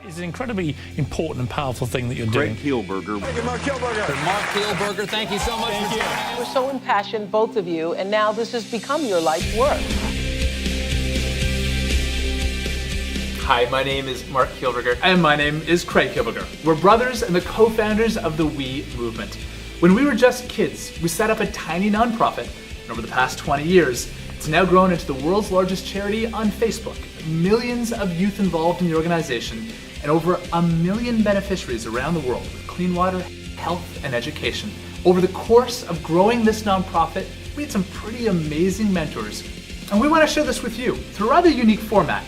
It's an incredibly important and powerful thing that you're doing. Kielburger. Thank you, Marc Kielburger. Marc Kielburger, thank you so much for joining us. We're so impassioned, both of you, and now this has become your life's work. Hi, my name is Marc Kielburger. And my name is Craig Kielburger. We're brothers and the co-founders of the We movement. When we were just kids, we set up a tiny nonprofit, and over the past 20 years, it's now grown into the world's largest charity on Facebook. Millions of youth involved in the organization, and over 1 million beneficiaries around the world with clean water, health, and education. Over the course of growing this nonprofit, we had some pretty amazing mentors, and we want to share this with you through a rather unique format.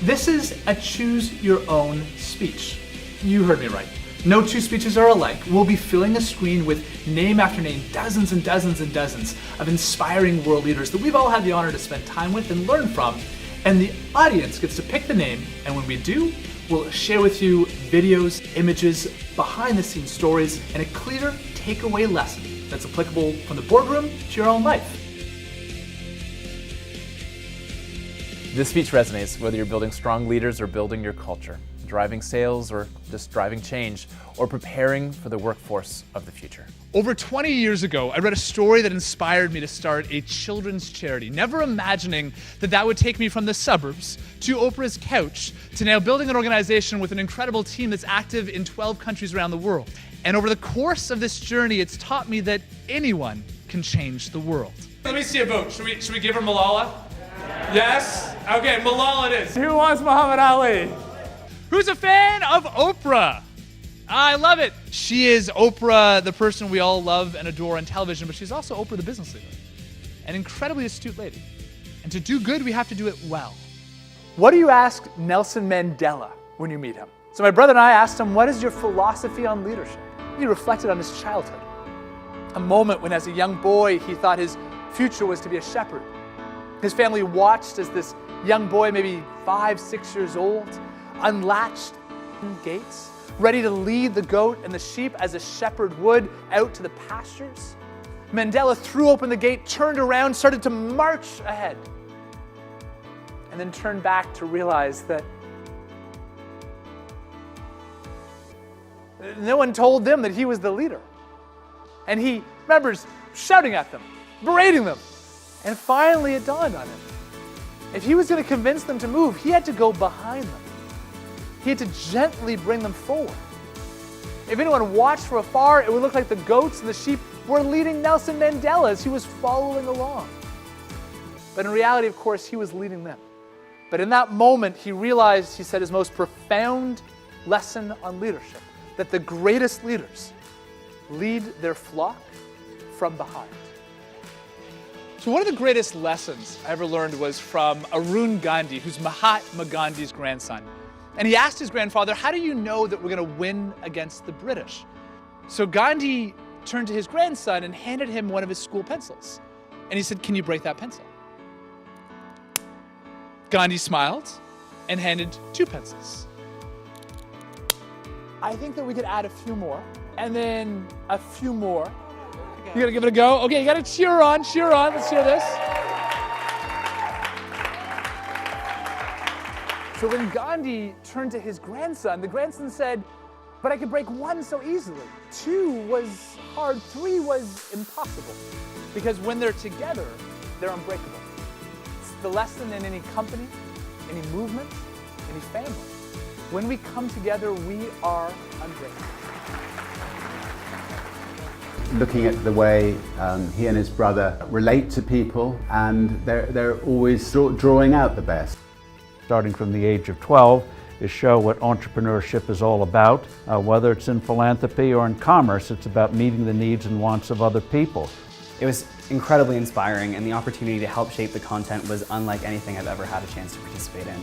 This is a choose your own speech. You heard me right. No two speeches are alike. We'll be filling a screen with name after name, dozens and dozens and dozens of inspiring world leaders that we've all had the honor to spend time with and learn from. And the audience gets to pick the name, and when we do, we'll share with you videos, images, behind the scenes stories, and a clear takeaway lesson that's applicable from the boardroom to your own life. This speech resonates whether you're building strong leaders or building your culture, driving sales or just driving change, or preparing for the workforce of the future. Over 20 years ago, I read a story that inspired me to start a children's charity, never imagining that that would take me from the suburbs to Oprah's couch to now building an organization with an incredible team that's active in 12 countries around the world. And over the course of this journey, it's taught me that anyone can change the world. Let me see a vote. Should we give her Malala? Yes? Okay, Malala it is. Who wants Muhammad Ali? Who's a fan of Oprah? I love it. She is Oprah, the person we all love and adore on television, but she's also Oprah, the business leader. An incredibly astute lady. And to do good, we have to do it well. What do you ask Nelson Mandela when you meet him? So my brother and I asked him, what is your philosophy on leadership? He reflected on his childhood. A moment when as a young boy, he thought his future was to be a shepherd. His family watched as this young boy, maybe 5, 6 years old, unlatched gates, ready to lead the goat and the sheep as a shepherd would out to the pastures. Mandela threw open the gate, turned around, started to march ahead, and then turned back to realize that no one told them that he was the leader. And he remembers shouting at them, berating them, and finally it dawned on him. If he was going to convince them to move, he had to go behind them. He had to gently bring them forward. If anyone watched from afar, it would look like the goats and the sheep were leading Nelson Mandela as he was following along. But in reality, of course, he was leading them. But in that moment, he realized, he said, his most profound lesson on leadership, that the greatest leaders lead their flock from behind. So one of the greatest lessons I ever learned was from Arun Gandhi, who's Mahatma Gandhi's grandson. And he asked his grandfather, how do you know that we're going to win against the British? So Gandhi turned to his grandson and handed him one of his school pencils. And he said, can you break that pencil? Gandhi smiled and handed 2 pencils. I think that we could add a few more, and then a few more. You gotta give it a go? Okay, you gotta cheer on, let's hear this. So when Gandhi turned to his grandson, the grandson said, but I could break 1 so easily. 2 was hard, 3 was impossible. Because when they're together, they're unbreakable. It's the lesson in any company, any movement, any family. When we come together, we are unbreakable. Looking at the way he and his brother relate to people, and they're always drawing out the best. Starting from the age of 12, is show what entrepreneurship is all about. Whether it's in philanthropy or in commerce, it's about meeting the needs and wants of other people. It was incredibly inspiring, and the opportunity to help shape the content was unlike anything I've ever had a chance to participate in.